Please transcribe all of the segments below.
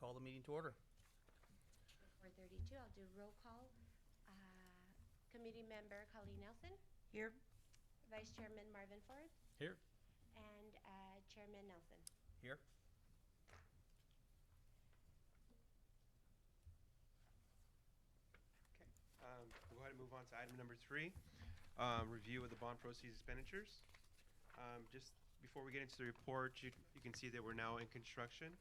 call the meeting to order. 4:32, I'll do roll call. Committee member Colleen Nelson, Here. Vice Chairman Marvin Ford, Here. and Chairman Nelson. Here. Okay, we'll go ahead and move on to item number 3, review of the bond proceeds expenditures. Just before we get into the report, you can see that we're now in construction.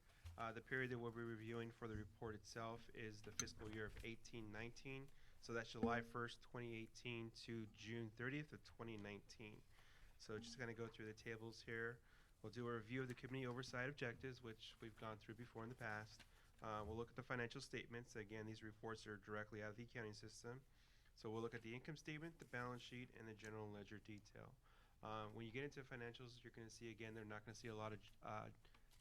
The period that we'll be reviewing for the report itself is the fiscal year of 18-19. So that's July 1st, 2018 to June 30th of 2019. So just going to go through the tables here. We'll do a review of the committee oversight objectives, which we've gone through before in the past. We'll look at the financial statements. Again, these reports are directly out of the accounting system. So we'll look at the income statement, the balance sheet, and the general ledger detail. When you get into financials, you're going to see, again, they're not going to see a lot of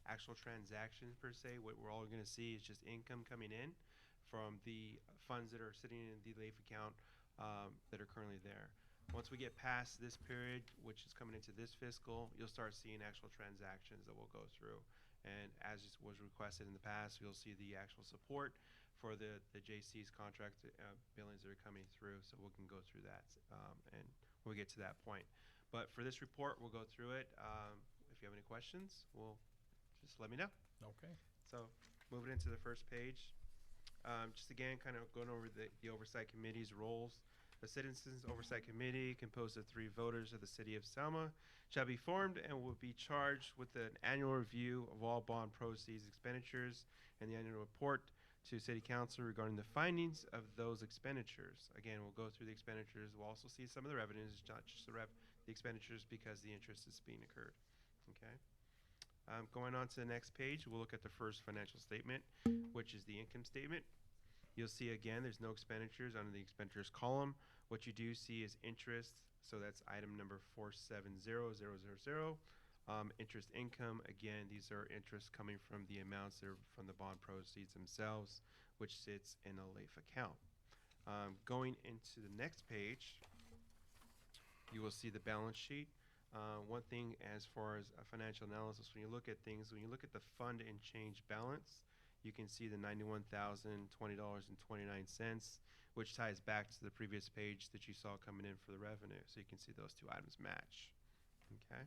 actual transactions per se. What we're all going to see is just income coming in from the funds that are sitting in the LAIF account that are currently there. Once we get past this period, which is coming into this fiscal, you'll start seeing actual transactions that we'll go through. And as was requested in the past, you'll see the actual support for the JC's contract billings that are coming through, so we can go through that and we'll get to that point. But for this report, we'll go through it. If you have any questions, we'll just let me know. Okay. So moving into the first page, just again, kind of going over the Oversight Committee's roles. The Citizens Oversight Committee, composed of 3 voters of the City of Selma, shall be formed and will be charged with an annual review of all bond proceeds expenditures and the annual report to City Council regarding the findings of those expenditures. Again, we'll go through the expenditures. We'll also see some of the revenues, not just the expenditures, because the interest is being incurred. Okay. Going on to the next page, we'll look at the first financial statement, which is the income statement. You'll see again, there's no expenditures under the expenditures column. What you do see is interest, so that's item number 470000. Interest income, again, these are interests coming from the amounts that are from the bond proceeds themselves, which sits in a LAIF account. Going into the next page, you will see the balance sheet. One thing as far as a financial analysis, when you look at things, when you look at the fund and change balance, you can see the $91,020.29, which ties back to the previous page that you saw coming in for the revenue. So you can see those 2 items match. Okay.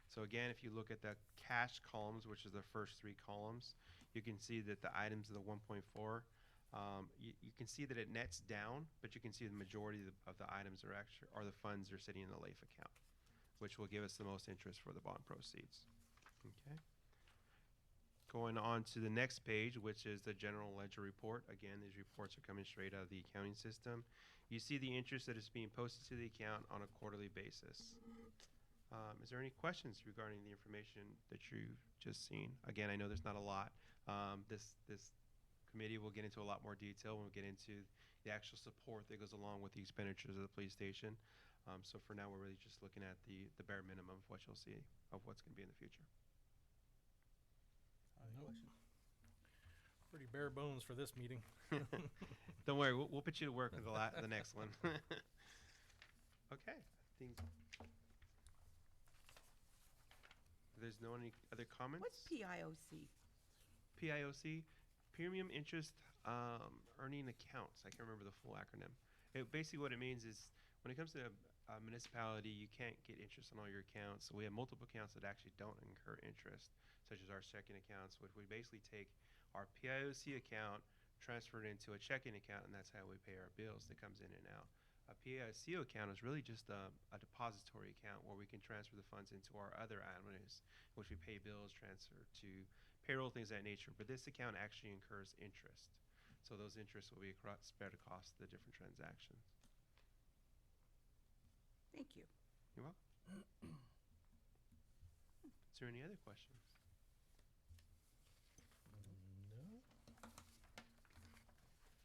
So again, if you look at the cash columns, which is the first 3 columns, you can see that the items of the 1.4, you can see that it nets down, but you can see the majority of the items are actually, or the funds are sitting in the LAIF account, which will give us the most interest for the bond proceeds. Okay. Going on to the next page, which is the general ledger report. Again, these reports are coming straight out of the accounting system. You see the interest that is being posted to the account on a quarterly basis. Is there any questions regarding the information that you've just seen? Again, I know there's not a lot. This committee will get into a lot more detail when we get into the actual support that goes along with the expenditures of the police station. So for now, we're really just looking at the bare minimum of what you'll see of what's going to be in the future. Nope. Pretty bare bones for this meeting. Don't worry, we'll put you to work with the next one. Okay, I think there's no any other comments. What's PIOC? PIOC, Premium Interest Earning Accounts. I can't remember the full acronym. Basically what it means is when it comes to a municipality, you can't get interest on all your accounts. So we have multiple accounts that actually don't incur interest, such as our checking accounts, which we basically take our PIOC account, transfer it into a checking account, and that's how we pay our bills that comes in and out. A PIOC account is really just a depository account where we can transfer the funds into our other avenues, which we pay bills, transfer to payroll, things of that nature. But this account actually incurs interest. So those interests will be spread across the different transactions. Thank you. You're welcome. Is there any other questions? No.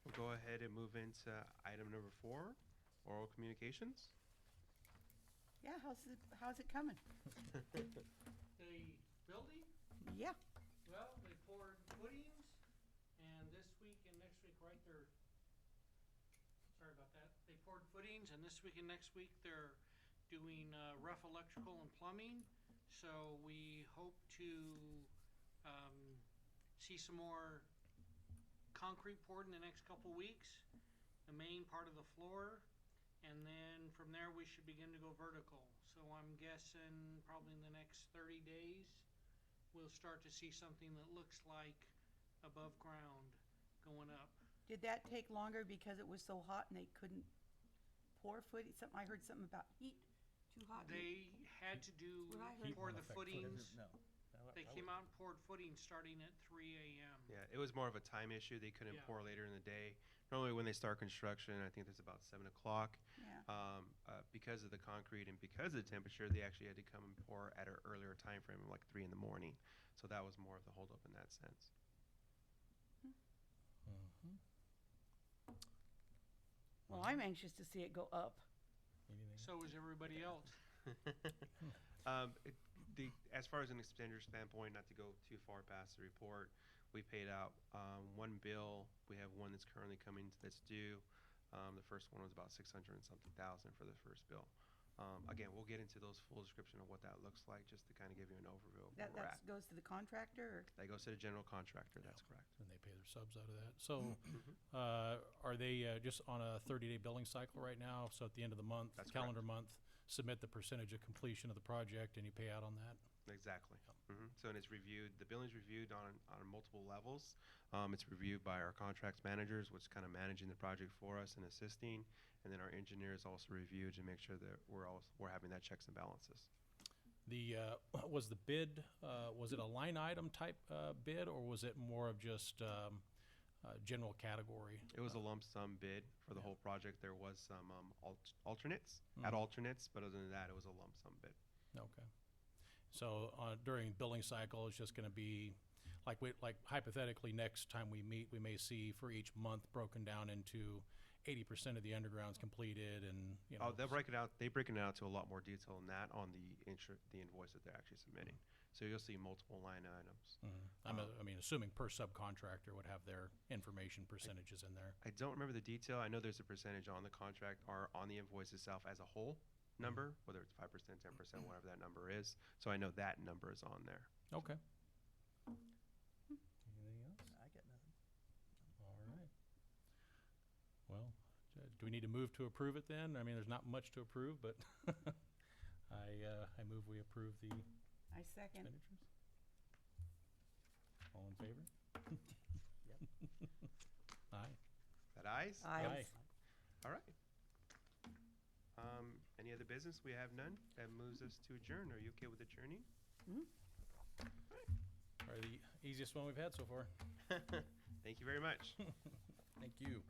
We'll go ahead and move into item number 4, oral communications. Yeah, how's it coming? The building, Yeah. well, they poured footings, and this week and next week, right there, sorry about that. They poured footings, and this week and next week, they're doing rough electrical and plumbing. So we hope to see some more concrete poured in the next couple weeks, the main part of the floor, and then from there we should begin to go vertical. So I'm guessing probably in the next 30 days, we'll start to see something that looks like above ground going up. Did that take longer because it was so hot and they couldn't pour foot? I heard something about heat, too hot. They had to do, What I heard. pour won't the affect footing. footings. No. They came out and poured footings starting at 3 a.m. Yeah, it was more of a time issue. They couldn't Yeah. pour later in the day. Normally, when they start construction, I think it's about 7 o'clock. Yeah. Because of the concrete and because of the temperature, they actually had to come and pour at an earlier time frame, like 3 in the morning. So that was more of the holdup in that sense. Mhm. Well, I'm anxious to see it go up. Anything? So is everybody else. As far as an expenditure standpoint, not to go too far past the report, we paid out one bill. We have one that's currently coming that's due. The first one was about 600 and something thousand for the first bill. Again, we'll get into those full description of what that looks like, just to kind of give you an overview of where we're at. Goes to the contractor, or? That goes to the general contractor, that's correct. And they pay their subs out of that. So, are they just on a 30-day billing cycle right now? So at the end of the month, That's calendar month, submit the percentage of completion of the project and you pay out on that? Exactly. So, and it's reviewed, the billing's reviewed on multiple levels. It's reviewed by our contracts managers, which is kind of managing the project for us and assisting. And then our engineers also review to make sure that we're having that checks and balances. The, was the bid, was it a line item type bid, or was it more of just general category? It was a lump sum bid for the whole project. There was some alternates, Mhm. alternates, but other than that, it was a lump sum bid. Okay. So during billing cycle, it's just going to be, like hypothetically, next time we meet, we may see for each month broken down into 80% of the underground's completed, and, you know. Oh, they'll break it out. They break it out to a lot more detail than that on the invoice that they're actually submitting. So you'll see multiple line items. Mhm. I mean, assuming per subcontractor would have their information percentages in there. I don't remember the detail. I know there's a percentage on the contract or on the invoice itself as a whole number, whether it's 5%, 10%, whatever that number is. So I know that number is on there. Okay. Anything else? I got nothing. All right. Well, do we need to move to approve it then? I mean, there's not much to approve, but I move we approve the I second. expenditures. All in favor? Aye. That ayes? Aye. All right. Any other business? We have none. That moves us to adjourn. Are you okay with adjourning? Probably the easiest one we've had so far. Thank you very much. Thank you.